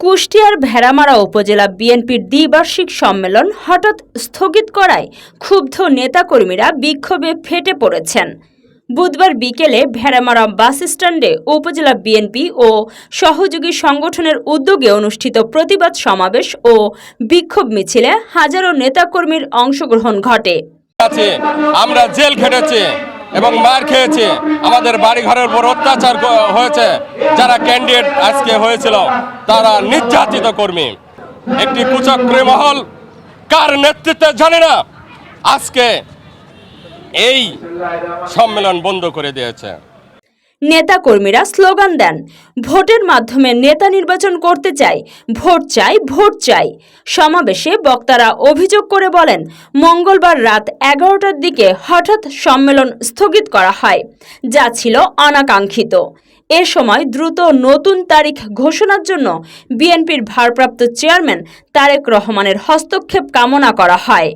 কুষ্টিয়ার ভেড়ামারা উপজেলা বিএনপির দ্বিবার্ষিক সম্মেলন হঠাৎ স্থগিত করায় ক্ষুব্ধ নেতাকর্মীরা বিক্ষোভে ফেটে পড়েছেন। বুধবার বিকেলে ভেড়ামারা বাস স্ট্যান্ডে উপজেলা বিএনপি ও সহযোগী সংগঠনের উদ্যোগে অনুষ্ঠিত প্রতিবাদ সমাবেশ ও বিক্ষোভ মিছিলে হাজারো নেতাকর্মীর অংশগ্রহণ ঘটে। আমরা জেল খেটেছি এবং মার খেয়েছি, আমাদের বাড়ি ঘরের উপর অত্যাচার হয়েছে। যারা ক্যান্ডিডেট আজকে হয়েছিল তারা নির্যাতিত কর্মী, একটি কুচক্রী মহল কার নেতৃত্বে জানে না আজকে এই সম্মেলন বন্ধ করে দিয়েছে। নেতাকর্মীরা স্লোগান দেন, ভোটের মাধ্যমে নেতা নির্বাচন করতে চাই, ভোট চাই, ভোট চাই। সমাবেশে বক্তারা অভিযোগ করে বলেন, মঙ্গলবার রাত 11টার দিকে হঠাৎ সম্মেলন স্থগিত করা হয়, যা ছিল অনাকাঙ্ক্ষিত। এ সময় দ্রুত নতুন তারিখ ঘোষণার জন্য বিএনপির ভারপ্রাপ্ত চেয়ারম্যান তারেক রহমানের হস্তক্ষেপ কামনা করা হয়।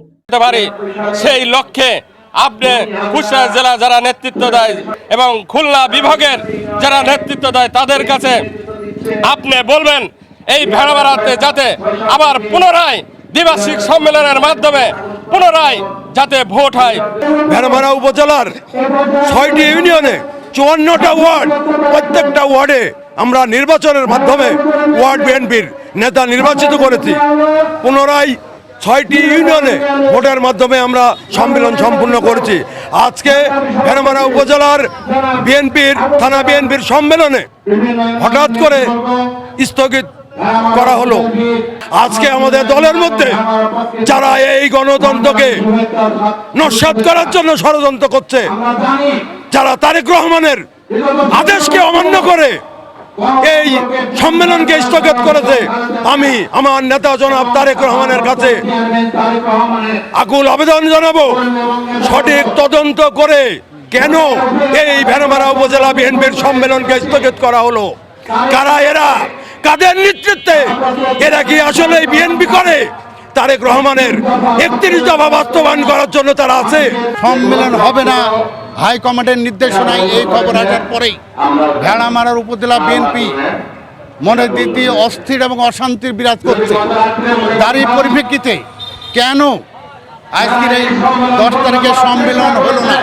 সেই লক্ষ্যে আপনি কুষ্টিয়া জেলা যারা নেতৃত্ব দেয় এবং খুলনা বিভাগের যারা নেতৃত্ব দেয় তাদের কাছে আপনি বলবেন এই ভেড়ামারাতে যাতে আবার পুনরায় দ্বিবার্ষিক সম্মেলনের মাধ্যমে পুনরায় যাতে ভোট হয়। ভেড়ামারা উপজেলার 6টি ইউনিয়নে 54টা ওয়ার্ড, প্রত্যেকটা ওয়ার্ডে আমরা নির্বাচনের মাধ্যমে ওয়ার্ড বিএনপির নেতা নির্বাচিত করেছি। পুনরায় 6টি ইউনিয়নে ভোটের মাধ্যমে আমরা সম্মেলন সম্পূর্ণ করেছি। আজকে ভেড়ামারা উপজেলার বিএনপির থানা বিএনপির সম্মেলনে হঠাৎ করে স্থগিত করা হলো। আজকে আমাদের দলের মধ্যে যারা এই গণতন্ত্রকে নস্যাৎ করার জন্য ষড়যন্ত্র করছে, যারা তারেক রহমানের আদেশকে অমান্য করে এই সম্মেলনকে স্থগিত করেছে, আমি আমার নেতা জনাব তারেক রহমানের কাছে আকুল আবেদন জানাবো, সঠিক তদন্ত করে কেন এই ভেড়ামারা উপজেলা বিএনপির সম্মেলনকে স্থগিত করা হলো। কারা এরা, কাদের নেতৃত্বে এরা কি আসলে বিএনপি করে? তারেক রহমানের 31 দফা বাস্তবায়ন করার জন্য তারা আছে। সম্মেলন হবে না হাইকমান্ডের নির্দেশনায় এই খবর আসার পরেই ভেড়ামারার উপজেলা বিএনপি মনের দিক দিয়ে অস্থির এবং অশান্তির বিরাজ করছে। তারই পরিপ্রেক্ষিতে কেন আজকের এই 10 তারিখের সম্মেলন হলো না,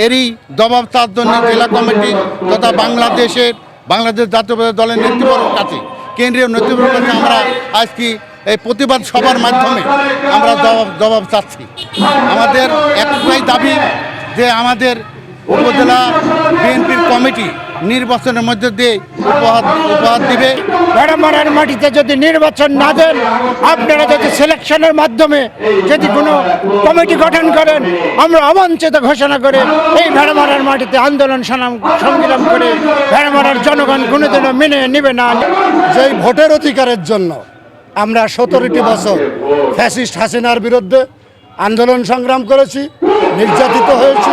এরই জবাব তার জন্য জেলা কমিটি তথা বাংলাদেশ জাতীয় দলের নেতৃবর্গের কাছে, কেন্দ্রীয় নেতৃবর্গের কাছে আমরা আজকে এই প্রতিবাদ সভার মাধ্যমে আমরা জবাব চাচ্ছি। আমাদের একটাই দাবি যে আমাদের উপজেলা বিএনপির কমিটি নির্বাচনের মধ্যে দিয়ে উপহার দিবে। ভেড়ামারার মাটিতে যদি নির্বাচন না দেন, আপনারা যদি সিলেকশনের মাধ্যমে যদি কোনো কমিটি গঠন করেন, আমরা অবাঞ্ছিত ঘোষণা করে এই ভেড়ামারার মাটিতে আন্দোলন সংগ্রাম করে ভেড়ামারার জনগণ কোনোদিনও মেনে নেবে না। যেই ভোটের অধিকারের জন্য আমরা 17টি বছর ফ্যাসিস্ট হাসিনার বিরুদ্ধে আন্দোলন সংগ্রাম করেছি, নির্যাতিত হয়েছি।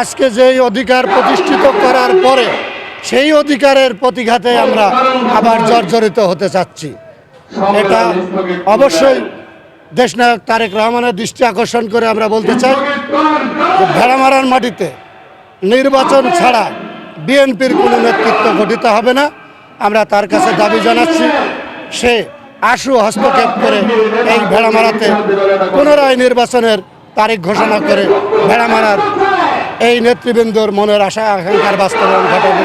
আজকে যেই অধিকার প্রতিষ্ঠিত করার পরে সেই অধিকারের প্রতিঘাতে আমরা আবার জর্জরিত হতে চাচ্ছি। এটা অবশ্যই দেশনায়ক তারেক রহমানের দৃষ্টি আকর্ষণ করে আমরা বলতে চাই যে ভেড়ামারার মাটিতে নির্বাচন ছাড়া বিএনপির কোনো নেতৃত্ব গঠিত হবে না। আমরা তার কাছে দাবি জানাচ্ছি সে আশু হস্তক্ষেপ করে এই ভেড়ামারাতে পুনরায় নির্বাচনের তারিখ ঘোষণা করে ভেড়ামারার এই নেতৃবৃন্দর মনের আশা আকাঙ্ক্ষার বাস্তবায়ন ঘটাবে।